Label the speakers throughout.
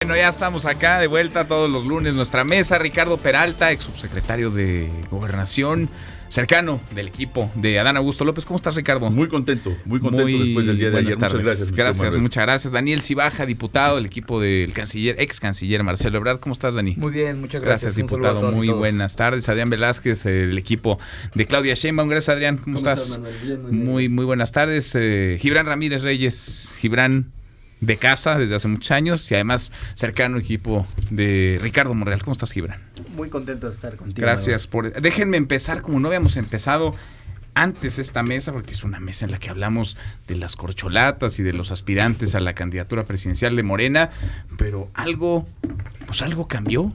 Speaker 1: Bueno, ya estamos acá de vuelta todos los lunes. Nuestra mesa, Ricardo Peralta, ex subsecretario de Gobernación, cercano del equipo de Adán Augusto López. ¿Cómo estás, Ricardo?
Speaker 2: Muy contento después del día de ayer.
Speaker 1: Tardes.
Speaker 2: Muchas gracias.
Speaker 1: Gracias, muchas gracias. Daniel Cibaja, diputado del equipo del ex canciller Marcelo Ebrard. ¿Cómo estás, Dani?
Speaker 3: Muy bien, muchas gracias.
Speaker 1: Gracias, diputado. Muy buenas tardes. Adrián Velázquez, del equipo de Claudia Sheinbaum. Gracias, Adrián. ¿Cómo estás?
Speaker 3: Bien,
Speaker 1: muy buenas tardes. Gibran Ramírez Reyes. Gibran, de casa desde hace muchos años y además cercano equipo de Ricardo Monreal. ¿Cómo estás, Gibran?
Speaker 3: Muy contento de estar contigo.
Speaker 1: Gracias Déjenme empezar como no habíamos empezado antes esta mesa, porque es una mesa en la que hablamos de las corcholatas y de los aspirantes a la candidatura presidencial de Morena, pero algo cambió,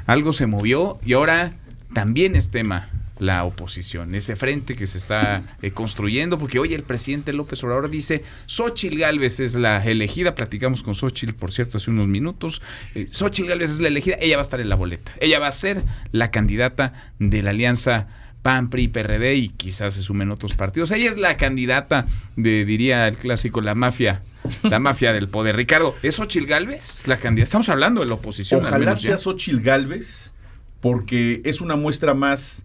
Speaker 1: algo se movió y ahora también es tema la oposición, ese frente que se está construyendo, porque hoy el presidente López Obrador dice Xóchitl Gálvez es la elegida. Platicamos con Xóchitl, por cierto, hace unos minutos. Xóchitl Gálvez es la elegida, ella va a estar en la boleta, ella va a ser la candidata de la alianza PAN, PRI, PRD y quizás se sumen otros partidos. Ella es la candidata de, diría el clásico, la mafia del poder. Ricardo, ¿es Xóchitl Gálvez la candidata? Estamos hablando de la oposición.
Speaker 2: Ojalá sea Xóchitl Gálvez, porque es una muestra más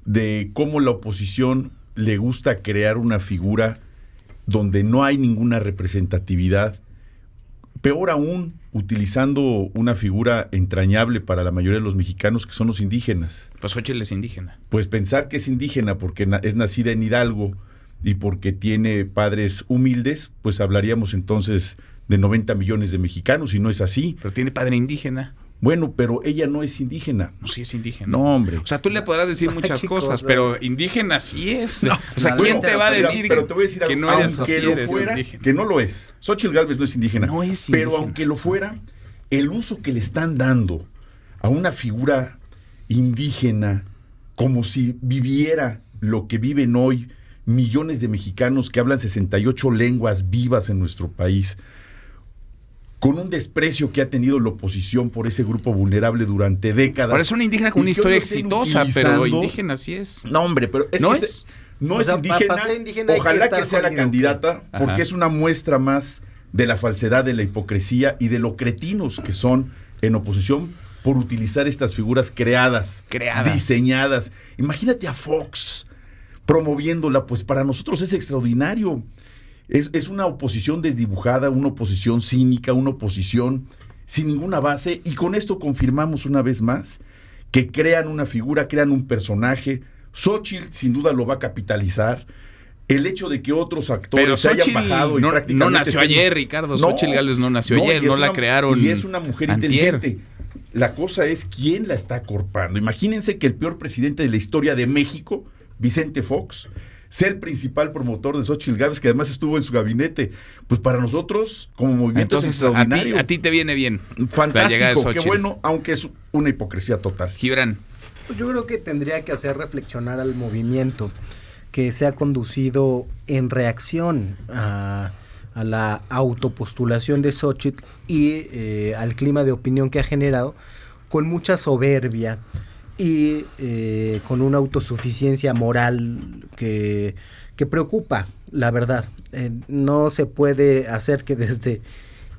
Speaker 2: de cómo la oposición le gusta crear una figura donde no hay ninguna representatividad, peor aún, utilizando una figura entrañable para la mayoría de los mexicanos, que son los indígenas.
Speaker 1: Pues Xóchitl es indígena.
Speaker 2: Pues pensar que es indígena porque es nacida en Hidalgo y porque tiene padres humildes, pues hablaríamos entonces de 90 millones de mexicanos, y no es así.
Speaker 1: Pero tiene padre indígena.
Speaker 2: Bueno, pero ella no es indígena.
Speaker 1: No, sí es indígena.
Speaker 2: No, hombre.
Speaker 1: O sea, tú le podrás decir muchas cosas, pero indígena sí es.
Speaker 2: No,
Speaker 1: o sea, ¿quién te va a decir
Speaker 2: pero te voy a decir
Speaker 1: que no eres así, eres indígena?
Speaker 2: Que no lo es. Xóchitl Gálvez no es indígena.
Speaker 1: No es indígena.
Speaker 2: Pero aunque lo fuera, el uso que le están dando a una figura indígena, como si viviera lo que viven hoy millones de mexicanos que hablan 68 lenguas vivas en nuestro país, con un desprecio que ha tenido la oposición por ese grupo vulnerable durante décadas.
Speaker 1: Ahora es una indígena con una historia exitosa, pero indígena sí es.
Speaker 2: No, hombre, pero
Speaker 1: ¿No es?
Speaker 2: No es indígena. Ojalá que sea la candidata, porque es una muestra más de la falsedad, de la hipocresía y de lo cretinos que son en oposición por utilizar estas figuras creadas, diseñadas. Imagínate a Fox promoviéndola, pues para nosotros es extraordinario. Es una oposición desdibujada, una oposición cínica, una oposición sin ninguna base, y con esto confirmamos una vez más que crean una figura, crean un personaje. Xóchitl sin duda lo va a capitalizar. El hecho de que otros actores se hayan bajado y prácticamente
Speaker 1: no nació ayer, Ricardo. Xóchitl Gálvez no nació ayer, no la crearon.
Speaker 2: Y es una mujer inteligente. La cosa es quién la está acorpando. Imagínense que el peor presidente de la historia de México, Vicente Fox, sea el principal promotor de Xóchitl Gálvez, que además estuvo en su gabinete. Pues para nosotros, como movimiento,
Speaker 1: entonces,
Speaker 2: es extraordinario.
Speaker 1: A ti te viene bien.
Speaker 2: Fantástico, qué bueno, aunque es una hipocresía total.
Speaker 1: Gibran.
Speaker 3: Pues yo creo que tendría que hacer reflexionar al movimiento que se ha conducido en reacción a la autopostulación de Xóchitl y al clima de opinión que ha generado, con mucha soberbia y con una autosuficiencia moral que preocupa, la verdad. No se puede hacer que desde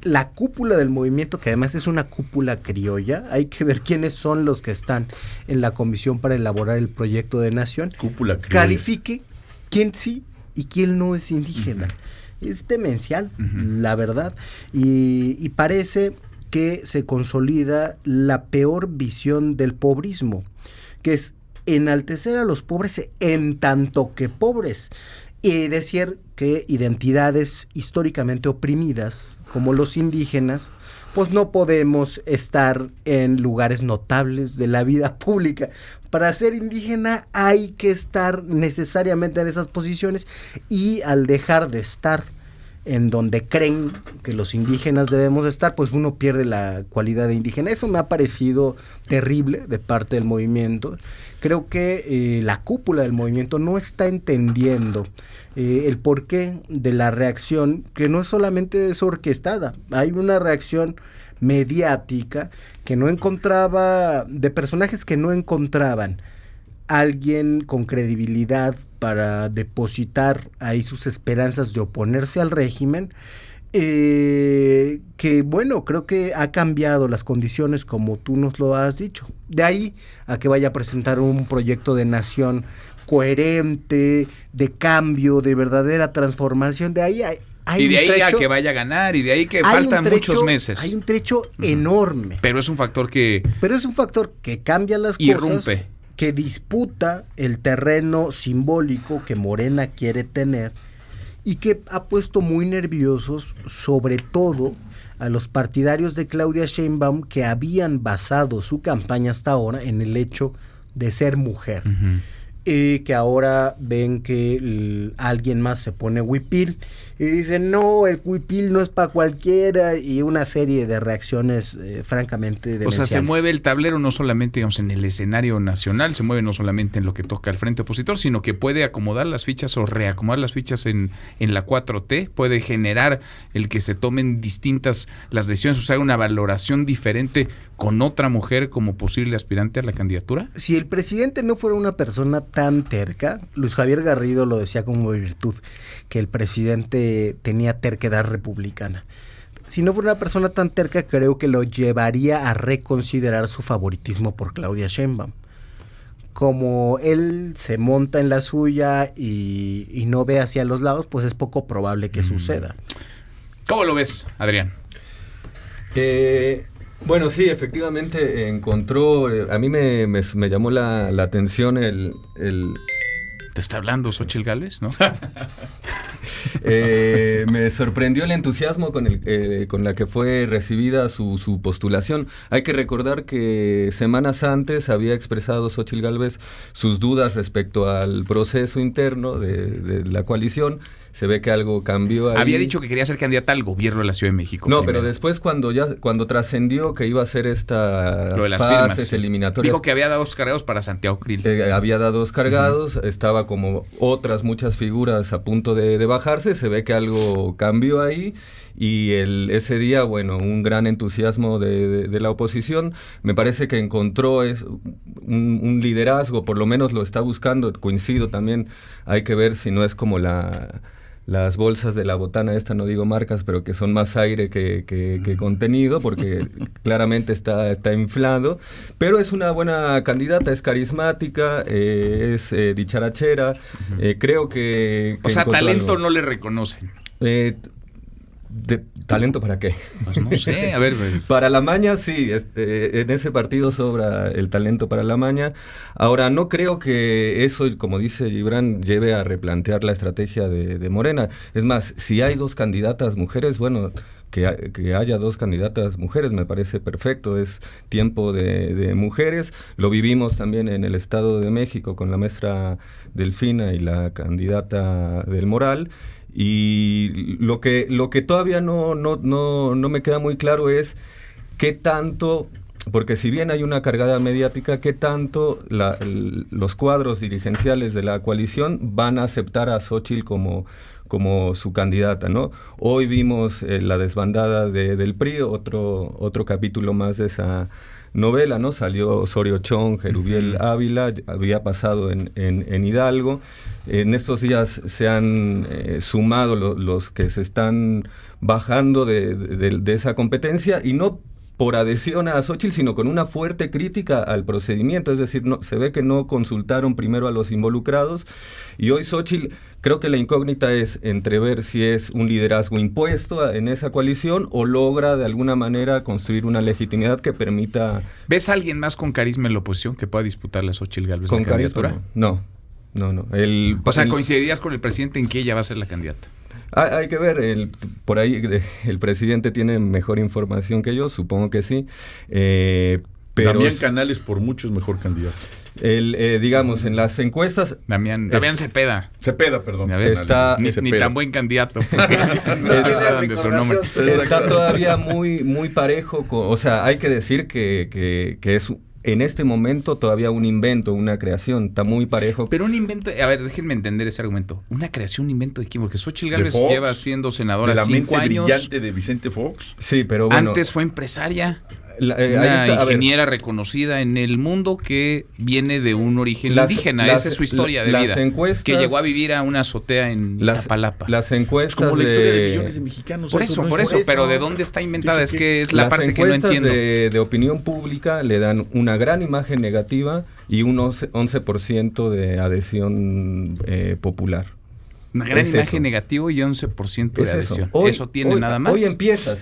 Speaker 3: la cúpula del movimiento, que además es una cúpula criolla, hay que ver quiénes son los que están en la comisión para elaborar el proyecto de nación,
Speaker 2: cúpula criolla,
Speaker 3: califique quién sí y quién no es indígena. Es demencial, la verdad, y parece que se consolida la peor visión del pobrismo, que es enaltecer a los pobres en tanto que pobres, y decir que identidades históricamente oprimidas, como los indígenas, pues no podemos estar en lugares notables de la vida pública. Para ser indígena hay que estar necesariamente en esas posiciones, y al dejar de estar en donde creen que los indígenas debemos estar, pues uno pierde la cualidad de indígena. Eso me ha parecido terrible de parte del movimiento. Creo que la cúpula del movimiento no está entendiendo el porqué de la reacción, que no es solamente desorquestada. Hay una reacción mediática que no encontraba, de personajes que no encontraban alguien con credibilidad para depositar ahí sus esperanzas de oponerse al régimen, Que bueno, creo que ha cambiado las condiciones como tú nos lo has dicho. De ahí a que vaya a presentar un proyecto de nación coherente, de cambio, de verdadera transformación, de ahí
Speaker 1: y de ahí a que vaya a ganar, y de ahí que faltan muchos meses.
Speaker 3: Hay un trecho enorme.
Speaker 1: Pero es un factor que
Speaker 3: cambia las cosas, que disputa el terreno simbólico que Morena quiere tener y que ha puesto muy nerviosos, sobre todo a los partidarios de Claudia Sheinbaum, que habían basado su campaña hasta ahora en el hecho de ser mujer. Que ahora ven que alguien más se pone huipil y dicen, no, el huipil no es para cualquiera, y una serie de reacciones francamente demenciales.
Speaker 1: O sea, se mueve el tablero no solamente, digamos, en el escenario nacional, se mueve no solamente en lo que toca al frente opositor, sino que puede acomodar las fichas o reacomodar las fichas en la 4T, puede generar el que se tomen distintas las decisiones, o sea, una valoración diferente con otra mujer como posible aspirante a la candidatura.
Speaker 3: Si el presidente no fuera una persona tan terca, Luis Javier Garrido lo decía como virtud, que el presidente tenía terquedad republicana. Si no fuera una persona tan terca, creo que lo llevaría a reconsiderar su favoritismo por Claudia Sheinbaum. Como él se monta en la suya y no ve hacia los lados, pues es poco probable que suceda.
Speaker 1: ¿Cómo lo ves, Adrián?
Speaker 4: Bueno, sí, efectivamente encontró, a mí me llamó la atención el...
Speaker 1: ¿Te está hablando Xóchitl Gálvez, no?
Speaker 4: Me sorprendió el entusiasmo con la que fue recibida su postulación. Hay que recordar que semanas antes había expresado Xóchitl Gálvez sus dudas respecto al proceso interno de la coalición. Se ve que algo cambió ahí.
Speaker 1: Había dicho que quería ser candidata al gobierno de la Ciudad de México.
Speaker 4: No, primero. Pero después cuando trascendió que iba a ser estas fases eliminatorias.
Speaker 1: Dijo que había dado cargados para Santiago Krill.
Speaker 4: Había dado cargados, estaba como otras muchas figuras a punto de bajarse, se ve que algo cambió ahí. Y ese día, bueno, un gran entusiasmo de la oposición. Me parece que encontró un liderazgo, por lo menos lo está buscando. Coincido también, hay que ver si no es como las bolsas de la botana, no digo marcas, pero que son más aire que contenido, porque claramente está inflado, pero es una buena candidata, es carismática, es dicharachera, creo que
Speaker 1: o sea, talento algo. No le reconocen.
Speaker 4: ¿Talento para qué?
Speaker 1: Pues no sé, a ver.
Speaker 4: Para la maña, sí, en ese partido sobra el talento para la maña. Ahora, no creo que eso, como dice Gibran, lleve a replantear la estrategia de Morena. Es más, si hay dos candidatas mujeres, bueno, que haya dos candidatas mujeres me parece perfecto, es tiempo de mujeres. Lo vivimos también en el Estado de México con la maestra Delfina y la candidata del Moral. Y lo que todavía no me queda muy claro es qué tanto, porque si bien hay una cargada mediática, qué tanto los cuadros dirigenciales de la coalición van a aceptar a Xóchitl como su candidata, ¿no? Hoy vimos la desbandada del PRI, otro capítulo más de esa novela, ¿no? Salió Osorio Chong, Gerubiel Ávila, había pasado en Hidalgo. En estos días se han sumado los que se están bajando de esa competencia, y no por adhesión a Xóchitl, sino con una fuerte crítica al procedimiento, es decir, se ve que no consultaron primero a los involucrados, y hoy Xóchitl, creo que la incógnita es entrever si es un liderazgo impuesto en esa coalición o logra de alguna manera construir una legitimidad que permita...
Speaker 1: ¿Ves a alguien más con carisma en la oposición que pueda disputarle a Xóchitl Gálvez la candidatura?
Speaker 4: No.
Speaker 1: O sea, ¿coincidirías con el presidente en que ella va a ser la candidata?
Speaker 4: Hay que ver, por ahí el presidente tiene mejor información que yo, supongo que sí. Pero
Speaker 2: Damián Canales por mucho es mejor candidato.
Speaker 4: Digamos, en las encuestas...
Speaker 1: Damián Cepeda.
Speaker 2: Perdón.
Speaker 1: Ni tan buen candidato.
Speaker 4: Está todavía muy parejo. O sea, hay que decir que es... En este momento todavía un invento, una creación, está muy parejo.
Speaker 1: Pero un invento, a ver, déjenme entender ese argumento. ¿Una creación, un invento de quién? Porque Xóchitl Gálvez lleva siendo senadora 5 años.
Speaker 2: ¿De la mente brillante de Vicente Fox?
Speaker 4: Sí, pero bueno.
Speaker 1: Antes fue empresaria. una ingeniera reconocida en el mundo que viene de un origen indígena. Esa es su historia de vida. Que llegó a vivir a una azotea en Iztapalapa.
Speaker 4: Las encuestas
Speaker 2: como la historia de millones de mexicanos.
Speaker 1: Por eso, pero ¿de dónde está inventada? Es que es la parte que no entiendo.
Speaker 4: Las encuestas de opinión pública le dan una gran imagen negativa y un 11% de adhesión popular.
Speaker 1: Una gran imagen negativa y 11% de adhesión. Eso tiene nada más.
Speaker 4: Hoy empieza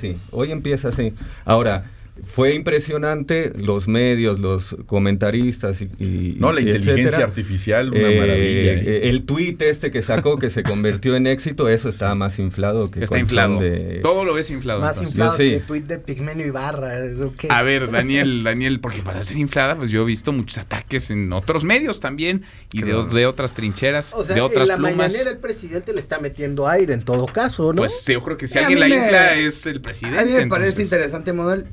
Speaker 4: así. Ahora, fue impresionante los medios, los comentaristas y
Speaker 2: la inteligencia artificial, una maravilla.
Speaker 4: El tuit que sacó, que se convirtió en éxito, eso está más inflado que...
Speaker 1: Está inflado. Todo lo ves inflado.
Speaker 3: Más inflado que el tuit de Pigmenio Ibarra. ¿Okay?
Speaker 1: A ver, Daniel, porque para ser inflada, pues yo he visto muchos ataques en otros medios también y de otras trincheras,
Speaker 3: o sea,
Speaker 1: de otras
Speaker 3: plumas.
Speaker 1: En la mañanera
Speaker 3: el presidente le está metiendo aire en todo caso, ¿no?
Speaker 1: Pues yo creo que si alguien la infla es el presidente.
Speaker 5: A mí me parece interesante, Manuel.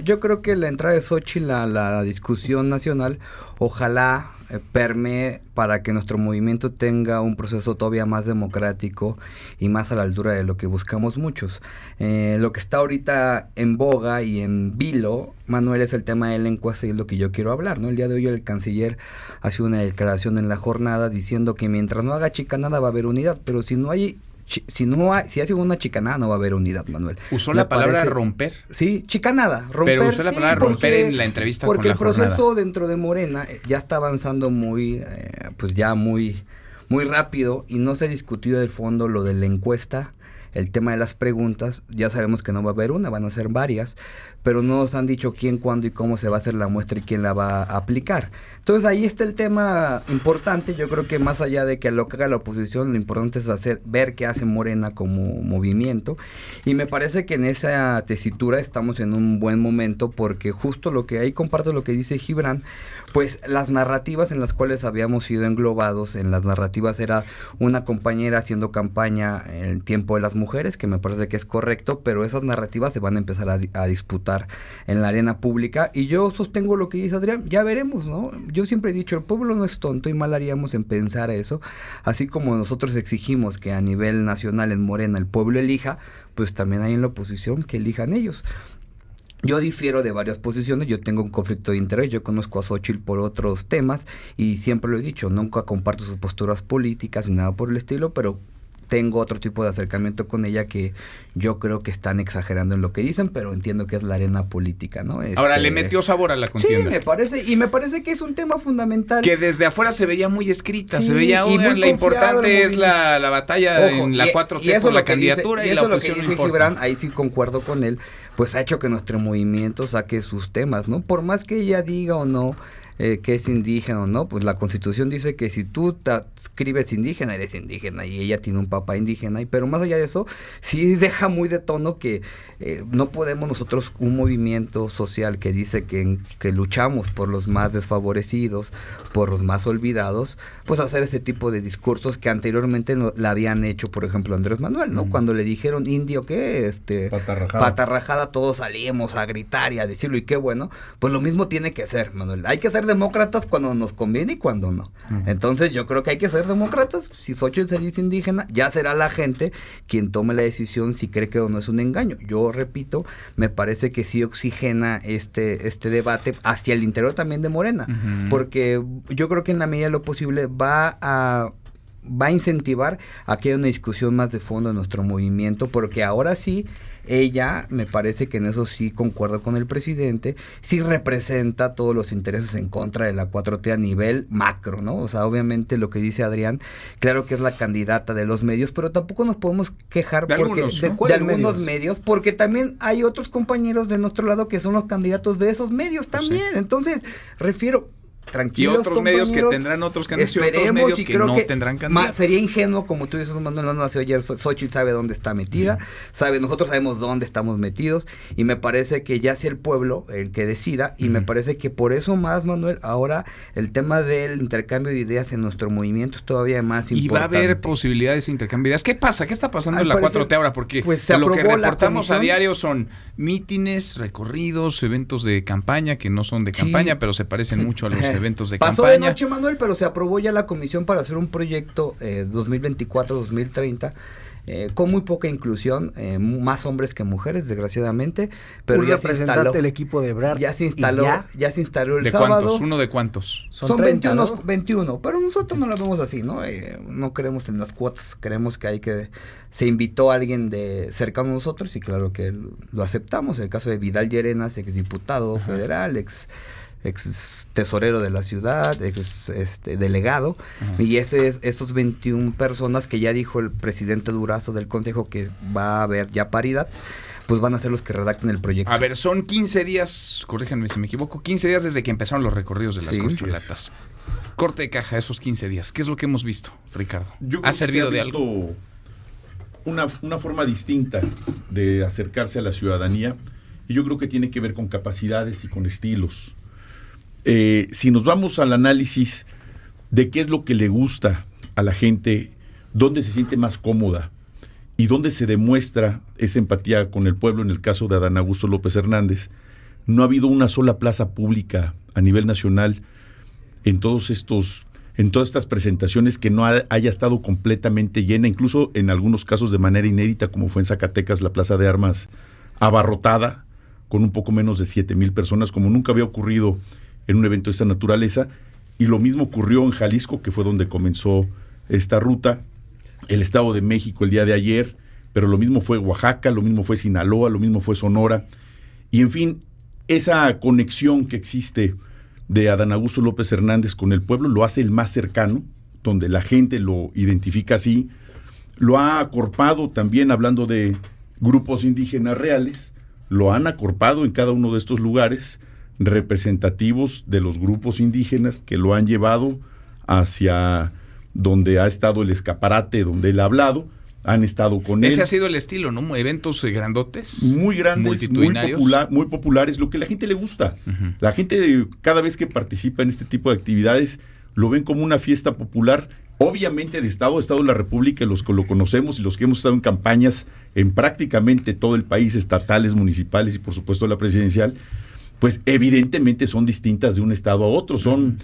Speaker 5: Yo creo que la entrada de Xóchitl a la discusión nacional, ojalá permee para que nuestro movimiento tenga un proceso todavía más democrático y más a la altura de lo que buscamos muchos. Lo que está ahorita en boga y en vilo, Manuel, es el tema de la encuesta y es lo que yo quiero hablar, ¿no? El día de hoy el canciller hace una declaración en la jornada diciendo que mientras no haga chicanada va a haber unidad, pero si hace una chicanada no va a haber unidad, Manuel.
Speaker 1: Usó la palabra romper.
Speaker 5: Sí, chicanada, romper.
Speaker 1: Pero usó la palabra romper en la entrevista con la jornada.
Speaker 5: Porque el proceso dentro de Morena ya está avanzando muy rápido y no se ha discutido de fondo lo de la encuesta. El tema de las preguntas, ya sabemos que no va a haber una, van a ser varias, pero no nos han dicho quién, cuándo y cómo se va a hacer la muestra y quién la va a aplicar. Entonces ahí está el tema importante. Yo creo que más allá de que lo que haga la oposición, lo importante es ver qué hace Morena como movimiento. Y me parece que en esa tesitura estamos en un buen momento, porque justo ahí comparto lo que dice Gibran, pues las narrativas en las cuales habíamos sido englobados, en las narrativas era una compañera haciendo campaña en el tiempo de las mujeres, que me parece que es correcto, pero esas narrativas se van a empezar a disputar en la arena pública, y yo sostengo lo que dice Adrián, ya veremos, ¿no? Yo siempre he dicho, el pueblo no es tonto y mal haríamos en pensar eso, así como nosotros exigimos que a nivel nacional en Morena el pueblo elija, pues también hay en la oposición que elijan ellos. Yo difiero de varias posiciones, yo tengo un conflicto de interés, yo conozco a Xóchitl por otros temas y siempre lo he dicho, nunca comparto sus posturas políticas ni nada por el estilo, pero tengo otro tipo de acercamiento con ella que yo creo que están exagerando en lo que dicen, pero entiendo que es la arena política, ¿no?
Speaker 1: Ahora, le metió sabor a la contienda.
Speaker 5: Sí, me parece que es un tema fundamental.
Speaker 1: Que desde afuera se veía muy escrita, se veía, la importante es la batalla en la 4T por la candidatura y la oposición.
Speaker 5: Eso es lo que dice Gibran, ahí sí concuerdo con él, pues ha hecho que nuestro movimiento saque sus temas, ¿no? Por más que ella diga o no que es indígena o no, pues la Constitución dice que si tú te escribes indígena, eres indígena, y ella tiene un papá indígena, pero más allá de eso, sí deja muy de tono que no podemos nosotros, un movimiento social que dice que luchamos por los más desfavorecidos, por los más olvidados, pues hacer ese tipo de discursos que anteriormente la habían hecho, por ejemplo, Andrés Manuel, ¿no? Cuando le dijeron indio, ¿qué? Patarrajada, todos salíamos a gritar y a decirlo, y qué bueno, pues lo mismo tiene que ser, Manuel. Hay que ser demócratas cuando nos conviene y cuando no. Entonces yo creo que hay que ser demócratas. Si Xóchitl se dice indígena, ya será la gente quien tome la decisión si cree que o no es un engaño. Yo repito, me parece que sí oxigena este debate hacia el interior también de Morena, porque yo creo que en la medida de lo posible va a incentivar a que haya una discusión más de fondo en nuestro movimiento, porque ahora sí, ella, me parece que en eso sí concuerdo con el presidente, sí representa todos los intereses en contra de la 4T a nivel macro, ¿no? O sea, obviamente lo que dice Adrián, claro que es la candidata de los medios, pero tampoco nos podemos quejar de algunos medios, porque también hay otros compañeros de nuestro lado que son los candidatos de esos medios también. Sí. Entonces, tranquilos,
Speaker 1: y otros medios que tendrán otros candidatos y otros medios que no tendrán candidatos.
Speaker 5: Sería ingenuo, como tú dices, Manuel, no nació ayer, Xóchitl sabe dónde está metida, nosotros sabemos dónde estamos metidos, y me parece que ya sea el pueblo el que decida, y me parece que por eso más, Manuel, ahora el tema del intercambio de ideas en nuestro movimiento es todavía más importante.
Speaker 1: Y va a haber posibilidades de intercambio de ideas. ¿Qué pasa? ¿Qué está pasando en la 4T ahora? Porque pues lo que reportamos a diario son mítines, recorridos, eventos de campaña que no son de campaña, pero se parecen mucho a los eventos de
Speaker 5: Pasó
Speaker 1: campaña.
Speaker 5: De noche, Manuel, pero se aprobó ya la comisión para hacer un proyecto 2024-2030 con muy poca inclusión, más hombres que mujeres, desgraciadamente, pero
Speaker 3: un
Speaker 5: ya se instaló
Speaker 3: el equipo de Ebrard.
Speaker 5: Ya se instaló el
Speaker 1: ¿De
Speaker 5: sábado.
Speaker 1: cuántos? ¿Uno de cuántos?
Speaker 5: Son 30, 21, pero nosotros no lo vemos así, ¿no? No creemos en las cuotas, creemos que se invitó a alguien de cercano a nosotros y claro que lo aceptamos. El caso de Vidal Llerenas, exdiputado federal, ex tesorero de la ciudad, delegado, y esos 21 personas que ya dijo el presidente Durazo del Consejo que va a haber ya paridad, pues van a ser los que redacten el proyecto.
Speaker 1: A ver, son 15 días, corríjanme si me equivoco, 15 días desde que empezaron los recorridos de las corcholatas. Corte de caja esos 15 días. ¿Qué es lo que hemos visto, Ricardo? ¿Ha servido de algo?
Speaker 2: Una forma distinta de acercarse a la ciudadanía, y yo creo que tiene que ver con capacidades y con estilos. Si nos vamos al análisis de qué es lo que le gusta a la gente, dónde se siente más cómoda y dónde se demuestra esa empatía con el pueblo, en el caso de Adán Augusto López Hernández, no ha habido una sola plaza pública a nivel nacional en todas estas presentaciones que no haya estado completamente llena, incluso en algunos casos de manera inédita, como fue en Zacatecas, la Plaza de Armas abarrotada, con un poco menos de 7,000 personas, como nunca había ocurrido en un evento de esta naturaleza, y lo mismo ocurrió en Jalisco, que fue donde comenzó esta ruta, el Estado de México el día de ayer, pero lo mismo fue Oaxaca, lo mismo fue Sinaloa, lo mismo fue Sonora, y en fin, esa conexión que existe de Adán Augusto López Hernández con el pueblo lo hace el más cercano, donde la gente lo identifica así, lo ha acorpado también, hablando de grupos indígenas reales, lo han acorpado en cada uno de estos lugares, representativos de los grupos indígenas que lo han llevado hacia donde ha estado el escaparate, donde él ha hablado, han estado con él.
Speaker 1: Ese ha sido el estilo, ¿no? Eventos grandotes.
Speaker 2: Muy grandes,
Speaker 1: multitudinarios.
Speaker 2: muy populares, lo que a la gente le gusta. La gente, cada vez que participa en este tipo de actividades, lo ven como una fiesta popular, obviamente de Estado de la República, los que lo conocemos y los que hemos estado en campañas en prácticamente todo el país, estatales, municipales y por supuesto la presidencial, pues evidentemente son distintas de un estado a otro, son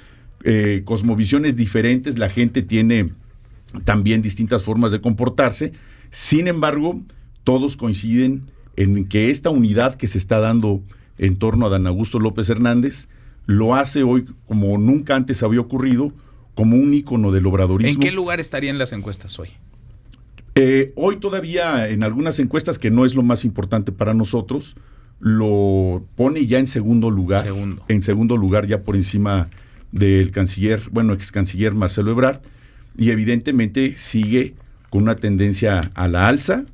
Speaker 2: cosmovisiones diferentes, la gente tiene también distintas formas de comportarse, sin embargo, todos coinciden en que esta unidad que se está dando en torno a Adán Augusto López Hernández lo hace hoy como nunca antes había ocurrido, como un ícono del obradorismo.
Speaker 1: ¿En qué lugar estarían las encuestas hoy?
Speaker 2: Hoy todavía en algunas encuestas, que no es lo más importante para nosotros, lo pone ya en segundo lugar. En segundo lugar, ya por encima del ex canciller Marcelo Ebrard, y evidentemente sigue con una tendencia a la alza,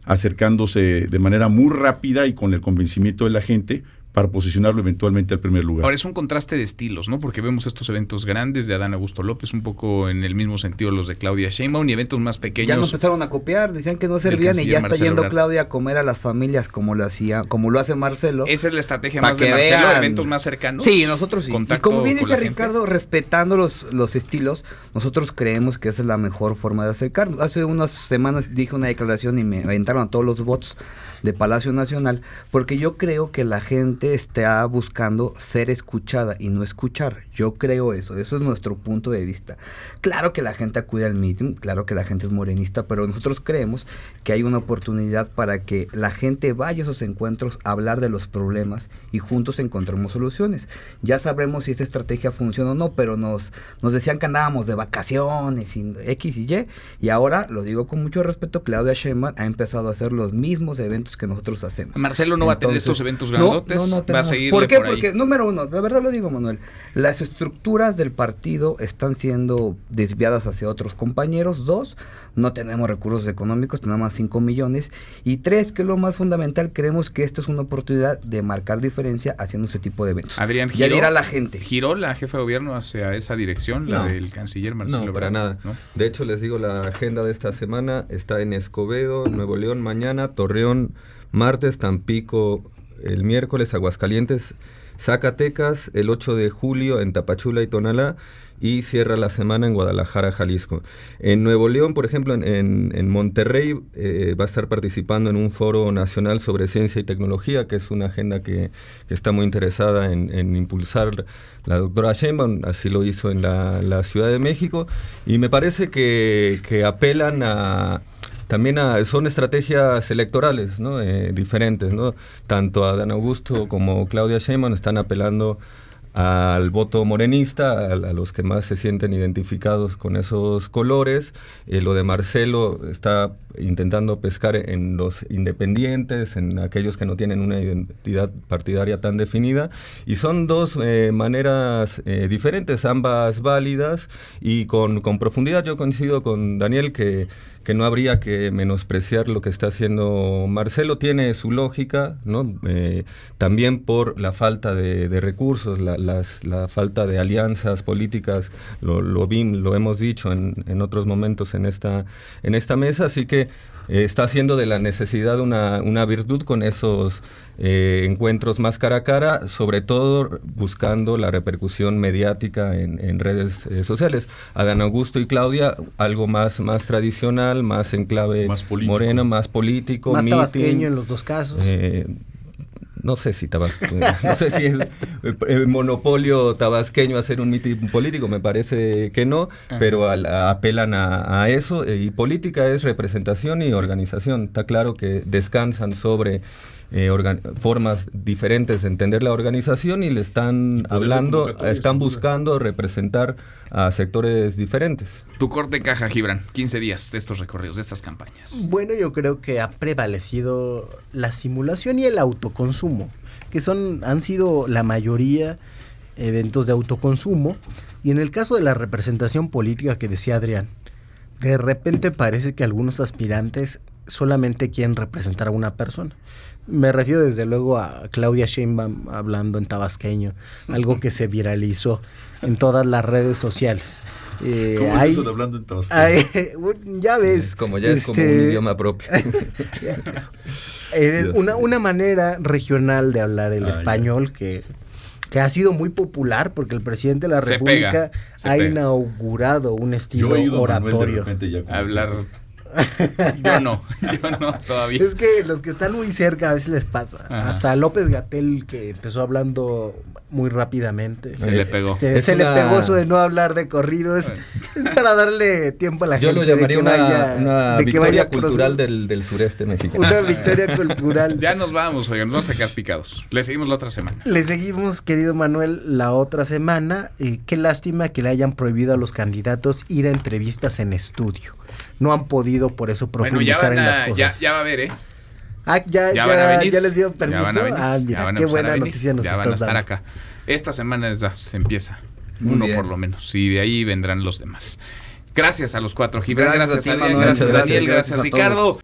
Speaker 2: acercándose de manera muy rápida y con el convencimiento de la gente para posicionarlo eventualmente al primer lugar.
Speaker 1: Ahora es un contraste de estilos, ¿no? Porque vemos estos eventos grandes de Adán Augusto López, un poco en el mismo sentido los de Claudia Sheinbaum, y eventos más pequeños.
Speaker 5: Ya nos empezaron a copiar, decían que no servían y ya está yendo Claudia a comer a las familias como lo hace Marcelo.
Speaker 1: Esa es la estrategia más de Marcelo, vean. Eventos más cercanos.
Speaker 5: Sí, nosotros sí. Y como bien dice Ricardo, respetando los estilos, nosotros creemos que esa es la mejor forma de acercarnos. Hace unas semanas dije una declaración y me aventaron a todos los bots de Palacio Nacional, porque yo creo que la gente está buscando ser escuchada y no escuchar. Yo creo eso es nuestro punto de vista. Claro que la gente acude al meeting, claro que la gente es morenista, pero nosotros creemos que hay una oportunidad para que la gente vaya a esos encuentros a hablar de los problemas y juntos encontremos soluciones. Ya sabremos si esta estrategia funciona o no, pero nos decían que andábamos de vacaciones y X y Y, y ahora, lo digo con mucho respeto, Claudia Sheinbaum ha empezado a hacer los mismos eventos que nosotros hacemos.
Speaker 1: Marcelo no va a tener estos eventos grandotes,
Speaker 5: no
Speaker 1: va a seguir.
Speaker 5: ¿Por qué? Porque, número uno, de verdad lo digo, Manuel, las estructuras del partido están siendo desviadas hacia otros compañeros. 2, no tenemos recursos económicos, tenemos más 5 millones. Y 3, que es lo más fundamental, creemos que esto es una oportunidad de marcar diferencia haciendo este tipo de eventos.
Speaker 1: Adrián,
Speaker 5: ya dirá la gente.
Speaker 1: ¿Giró la jefa de gobierno hacia esa dirección, la del canciller Marcelo?
Speaker 4: No, para nada. ¿No? De hecho, les digo, la agenda de esta semana está en Escobedo, Nuevo León mañana, Torreón martes, Tampico el miércoles, Aguascalientes, Zacatecas el 8 de julio en Tapachula y Tonalá, y cierra la semana en Guadalajara, Jalisco. En Nuevo León, por ejemplo, en Monterrey, va a estar participando en un foro nacional sobre ciencia y tecnología, que es una agenda que está muy interesada en impulsar la doctora Sheinbaum, así lo hizo en la Ciudad de México, y me parece que apelan a también son estrategias electorales, ¿no? Diferentes, ¿no? Tanto Adán Augusto como Claudia Sheinbaum están apelando al voto morenista, a los que más se sienten identificados con esos colores. Lo de Marcelo está intentando pescar en los independientes, en aquellos que no tienen una identidad partidaria tan definida, y son dos maneras diferentes, ambas válidas y con profundidad. Yo coincido con Daniel que no habría que menospreciar lo que está haciendo Marcelo, tiene su lógica, ¿no? También por la falta de recursos, la falta de alianzas políticas, lo hemos dicho en otros momentos en esta mesa, así que está haciendo de la necesidad una virtud con esos encuentros más cara a cara, sobre todo buscando la repercusión mediática en redes sociales. Adán Augusto y Claudia, algo más tradicional, más en clave más Morena, más político,
Speaker 3: más tabasqueño en los dos casos.
Speaker 4: No sé si es el monopolio tabasqueño hacer un mitin político, me parece que no, pero apelan a eso, y política es representación y organización. Está claro que descansan sobre formas diferentes de entender la organización y le están hablando, están buscando representar a sectores diferentes.
Speaker 1: Tu corte de caja, Gibran, 15 días de estos recorridos, de estas campañas.
Speaker 3: Bueno, yo creo que ha prevalecido la simulación y el autoconsumo, que han sido la mayoría eventos de autoconsumo, y en el caso de la representación política que decía Adrián, de repente parece que algunos aspirantes solamente quieren representar a una persona. Me refiero desde luego a Claudia Sheinbaum hablando en tabasqueño, algo que se viralizó en todas las redes sociales.
Speaker 2: ¿Cómo es eso de hablando en tabasqueño?
Speaker 3: Ya ves.
Speaker 4: Como ya es como un idioma propio.
Speaker 3: Una manera regional de hablar el español que ha sido muy popular porque el presidente de la República ha inaugurado un estilo oratorio.
Speaker 1: Hablar... Yo no todavía.
Speaker 3: Es que los que están muy cerca a veces les pasa. Ajá. Hasta López-Gatell, que empezó hablando muy rápidamente.
Speaker 1: Se le pegó.
Speaker 3: Le pegó eso de no hablar de corrido. Es para darle tiempo a la gente.
Speaker 4: Yo lo llamaría una victoria cultural del sureste mexicano.
Speaker 3: Una victoria cultural.
Speaker 1: Ya nos vamos, oigan, vamos a sacar picados. Le seguimos la otra semana.
Speaker 3: Le seguimos, querido Manuel, la otra semana. Qué lástima que le hayan prohibido a los candidatos ir a entrevistas en estudio. No han podido por eso profundizar en las cosas.
Speaker 1: Ya va a haber, ¿eh?
Speaker 3: Ya van a venir. ¿Ya les dio permiso? Mira, qué buena noticia nos
Speaker 1: estás dando. Ya van a estar acá. Esta semana ya se empieza. Uno por lo menos. Y de ahí vendrán los demás. Gracias a los cuatro, Gibran. Gracias a Daniel. Gracias, Ricardo.